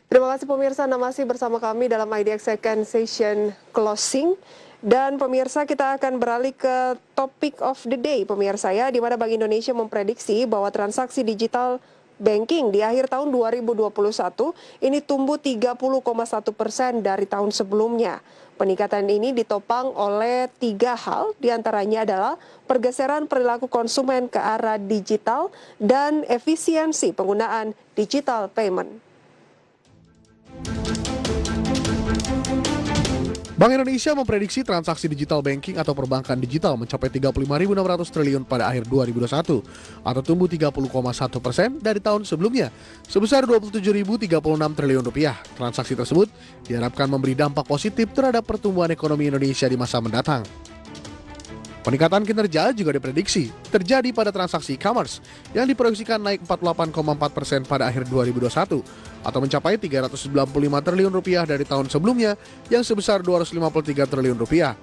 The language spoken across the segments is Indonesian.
Terima kasih pemirsa, Anda masih bersama kami dalam IDX Second Session Closing. Dan pemirsa, kita akan beralih ke topik of the day pemirsa ya, di mana Bank Indonesia memprediksi bahwa transaksi digital banking di akhir tahun 2021 ini tumbuh 30,1% dari tahun sebelumnya. Peningkatan ini ditopang oleh 3 hal, diantaranya adalah pergeseran perilaku konsumen ke arah digital dan efisiensi penggunaan digital payment. Bank Indonesia memprediksi transaksi digital banking atau perbankan digital mencapai 35.600 triliun pada akhir 2021 atau tumbuh 30,1% dari tahun sebelumnya sebesar 27.036 triliun rupiah. Transaksi tersebut diharapkan memberi dampak positif terhadap pertumbuhan ekonomi Indonesia di masa mendatang. Peningkatan kinerja juga diprediksi terjadi pada transaksi e-commerce yang diproyeksikan naik 48,4% pada akhir 2021 atau mencapai 395 triliun rupiah dari tahun sebelumnya yang sebesar 253 triliun rupiah.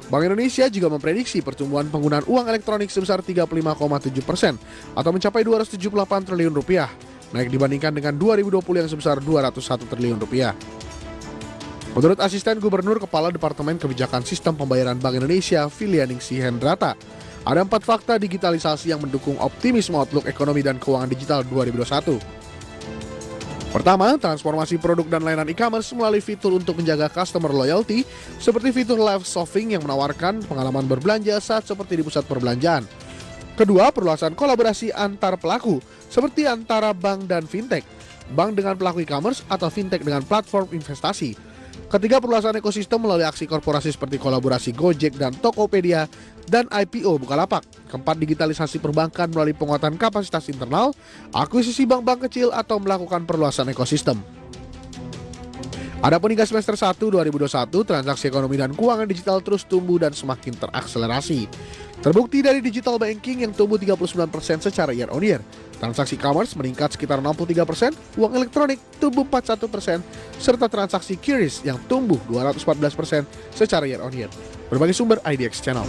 Bank Indonesia juga memprediksi pertumbuhan penggunaan uang elektronik sebesar 35,7% atau mencapai 278 triliun rupiah, naik dibandingkan dengan 2020 yang sebesar 201 triliun rupiah. Menurut Asisten Gubernur Kepala Departemen Kebijakan Sistem Pembayaran Bank Indonesia, Filianingsih Hendrata, ada 4 fakta digitalisasi yang mendukung optimisme outlook ekonomi dan keuangan digital 2021. Pertama, transformasi produk dan layanan e-commerce melalui fitur untuk menjaga customer loyalty, seperti fitur live shopping yang menawarkan pengalaman berbelanja saat seperti di pusat perbelanjaan. Kedua, perluasan kolaborasi antar pelaku, seperti antara bank dan fintech, bank dengan pelaku e-commerce atau fintech dengan platform investasi. Ketiga, perluasan ekosistem melalui aksi korporasi seperti kolaborasi Gojek dan Tokopedia dan IPO Bukalapak. Keempat, digitalisasi perbankan melalui penguatan kapasitas internal, akuisisi bank-bank kecil atau melakukan perluasan ekosistem. Adapun hingga semester 1 2021, transaksi ekonomi dan keuangan digital terus tumbuh dan semakin terakselerasi. Terbukti dari digital banking yang tumbuh 39% secara year on year. Transaksi e-commerce meningkat sekitar 63%, uang elektronik tumbuh 41%, serta transaksi QRIS yang tumbuh 214% secara year on year. Berbagai sumber IDX Channel.